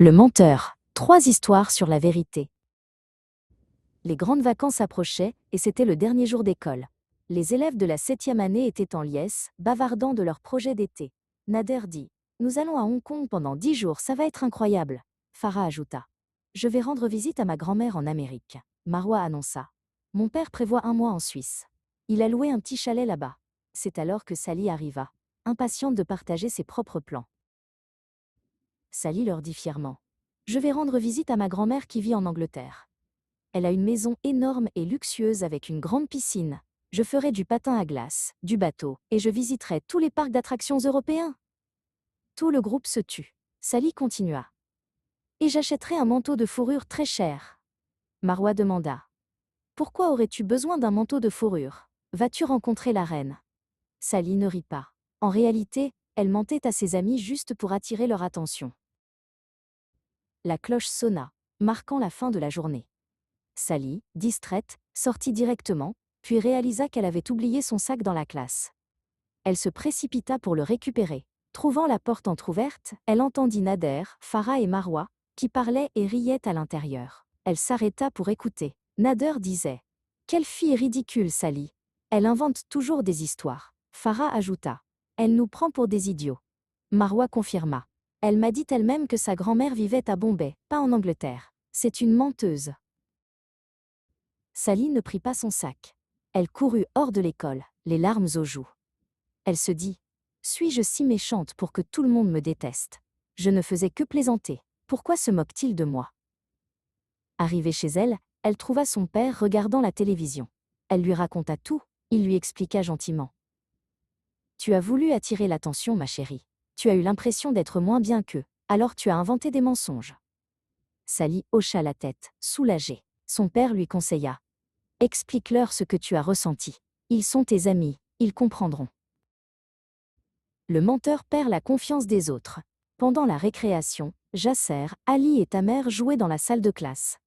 Le menteur. 3 histoires sur la vérité. Les grandes vacances approchaient et c'était le dernier jour d'école. Les élèves de la 7e année étaient en liesse, bavardant de leur projet d'été. Nader dit « Nous allons à Hong Kong pendant 10 jours, ça va être incroyable ». Farah ajouta « Je vais rendre visite à ma grand-mère en Amérique ». Marwa annonça « Mon père prévoit un mois en Suisse. Il a loué un petit chalet là-bas ». C'est alors que Sally arriva, impatiente de partager ses propres plans. Sally leur dit fièrement « Je vais rendre visite à ma grand-mère qui vit en Angleterre. Elle a une maison énorme et luxueuse avec une grande piscine. Je ferai du patin à glace, du bateau, et je visiterai tous les parcs d'attractions européens. » Tout le groupe se tut. Sally continua. « Et j'achèterai un manteau de fourrure très cher. » Marwa demanda. « Pourquoi aurais-tu besoin d'un manteau de fourrure? Vas-tu rencontrer la reine ?» Sally ne rit pas. En réalité, elle mentait à ses amis juste pour attirer leur attention. La cloche sonna, marquant la fin de la journée. Sally, distraite, sortit directement, puis réalisa qu'elle avait oublié son sac dans la classe. Elle se précipita pour le récupérer. Trouvant la porte entr'ouverte, elle entendit Nader, Farah et Marwa, qui parlaient et riaient à l'intérieur. Elle s'arrêta pour écouter. Nader disait « Quelle fille ridicule, Sally. Elle invente toujours des histoires. » Farah ajouta « Elle nous prend pour des idiots. » Marwa confirma « Elle m'a dit elle-même que sa grand-mère vivait à Bombay, pas en Angleterre. C'est une menteuse. » Sally ne prit pas son sac. Elle courut hors de l'école, les larmes aux joues. Elle se dit « Suis-je si méchante pour que tout le monde me déteste? Je ne faisais que plaisanter. Pourquoi se moque-t-il de moi ?» Arrivée chez elle, elle trouva son père regardant la télévision. Elle lui raconta tout, il lui expliqua gentiment. « Tu as voulu attirer l'attention, ma chérie. Tu as eu l'impression d'être moins bien qu'eux, alors tu as inventé des mensonges. » Sally hocha la tête, soulagée. Son père lui conseilla. « Explique-leur ce que tu as ressenti. Ils sont tes amis, ils comprendront. » Le menteur perd la confiance des autres. Pendant la récréation, Jasser, Ali et Tamer jouaient dans la salle de classe.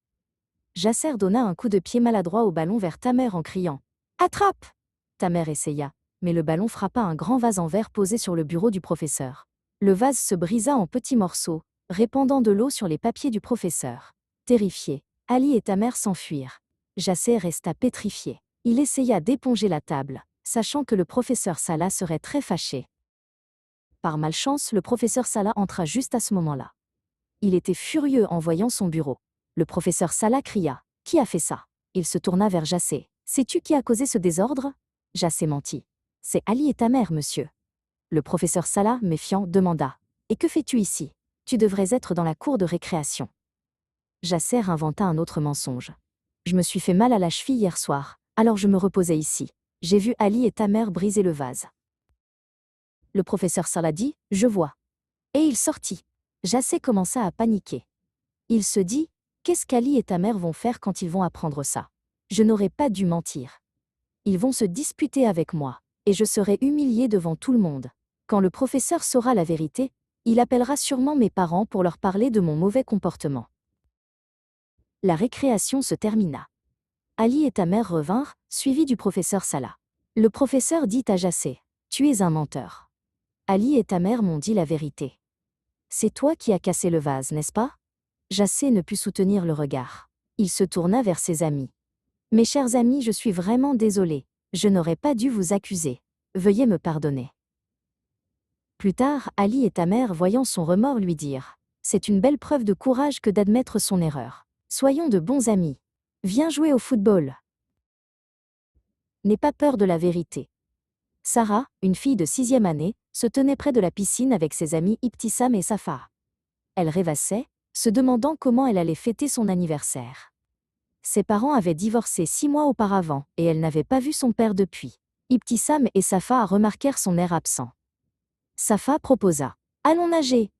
Jasser donna un coup de pied maladroit au ballon vers Tamer en criant « Attrape !» Tamer essaya, mais le ballon frappa un grand vase en verre posé sur le bureau du professeur. Le vase se brisa en petits morceaux, répandant de l'eau sur les papiers du professeur. Terrifiés, Ali et Tamer s'enfuirent. Jasser resta pétrifié. Il essaya d'éponger la table, sachant que le professeur Salah serait très fâché. Par malchance, le professeur Salah entra juste à ce moment-là. Il était furieux en voyant son bureau. Le professeur Salah cria « Qui a fait ça ?» Il se tourna vers Jasser. « Sais-tu qui a causé ce désordre ?» Jasser mentit. « C'est Ali et Tamer, monsieur. » Le professeur Salah, méfiant, demanda « Et que fais-tu ici? Tu devrais être dans la cour de récréation. » Jasser inventa un autre mensonge. « Je me suis fait mal à la cheville hier soir, alors je me reposais ici. J'ai vu Ali et Tamer briser le vase. » Le professeur Salah dit « Je vois. » Et il sortit. Jasser commença à paniquer. Il se dit « Qu'est-ce qu'Ali et Tamer vont faire quand ils vont apprendre ça? Je n'aurais pas dû mentir. Ils vont se disputer avec moi, et je serai humilié devant tout le monde. Quand le professeur saura la vérité, il appellera sûrement mes parents pour leur parler de mon mauvais comportement. » La récréation se termina. Ali et Tamer revinrent, suivis du professeur Salah. Le professeur dit à Jasser « Tu es un menteur. Ali et Tamer m'ont dit la vérité. C'est toi qui as cassé le vase, n'est-ce pas ?» Jasser ne put soutenir le regard. Il se tourna vers ses amis. « Mes chers amis, je suis vraiment désolé. Je n'aurais pas dû vous accuser. Veuillez me pardonner. » Plus tard, Ali et Tamer, voyant son remords, lui dirent « C'est une belle preuve de courage que d'admettre son erreur. Soyons de bons amis. Viens jouer au football. » N'aie pas peur de la vérité. Sarah, une fille de 6e année, se tenait près de la piscine avec ses amis Ibtissam et Safa. Elle rêvassait, se demandant comment elle allait fêter son anniversaire. Ses parents avaient divorcé 6 mois auparavant et elle n'avait pas vu son père depuis. Ibtissam et Safa remarquèrent son air absent. Safa proposa « Allons nager !»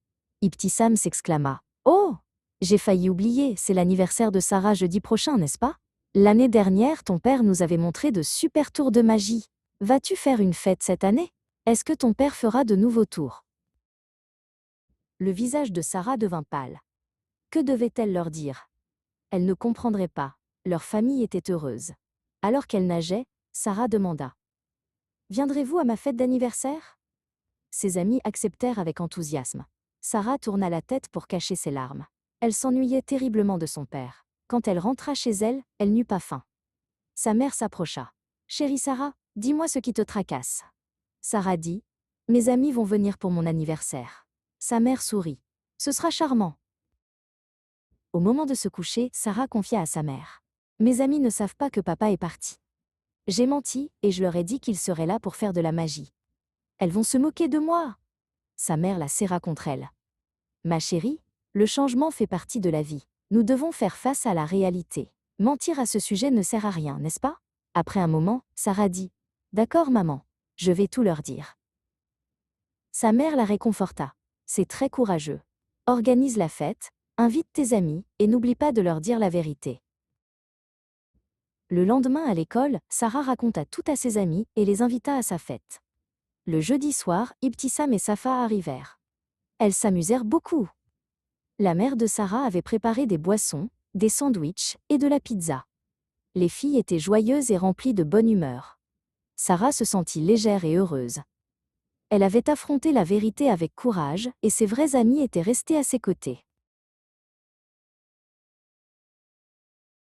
Ibtissam s'exclama « Oh, j'ai failli oublier, c'est l'anniversaire de Sarah jeudi prochain, n'est-ce pas? L'année dernière, ton père nous avait montré de super tours de magie. Vas-tu faire une fête cette année? Est-ce que ton père fera de nouveaux tours ?» Le visage de Sarah devint pâle. Que devait-elle leur dire? Elle ne comprendrait pas. Leur famille était heureuse. Alors qu'elle nageait, Sarah demanda « Viendrez-vous à ma fête d'anniversaire ?» Ses amis acceptèrent avec enthousiasme. Sarah tourna la tête pour cacher ses larmes. Elle s'ennuyait terriblement de son père. Quand elle rentra chez elle, elle n'eut pas faim. Sa mère s'approcha. « Chérie Sarah, dis-moi ce qui te tracasse. » Sarah dit, « Mes amis vont venir pour mon anniversaire. » Sa mère sourit. « Ce sera charmant. » Au moment de se coucher, Sarah confia à sa mère. « Mes amis ne savent pas que papa est parti. J'ai menti, et je leur ai dit qu'il serait là pour faire de la magie. Elles vont se moquer de moi. » Sa mère la serra contre elle. « Ma chérie, le changement fait partie de la vie. Nous devons faire face à la réalité. Mentir à ce sujet ne sert à rien, n'est-ce pas ?» Après un moment, Sarah dit, « D'accord maman, je vais tout leur dire. » Sa mère la réconforta. « C'est très courageux. Organise la fête, invite tes amis, et n'oublie pas de leur dire la vérité. » Le lendemain à l'école, Sarah raconta tout à ses amis et les invita à sa fête. Le jeudi soir, Ibtissam et Safa arrivèrent. Elles s'amusèrent beaucoup. La mère de Sarah avait préparé des boissons, des sandwichs et de la pizza. Les filles étaient joyeuses et remplies de bonne humeur. Sarah se sentit légère et heureuse. Elle avait affronté la vérité avec courage et ses vrais amis étaient restés à ses côtés.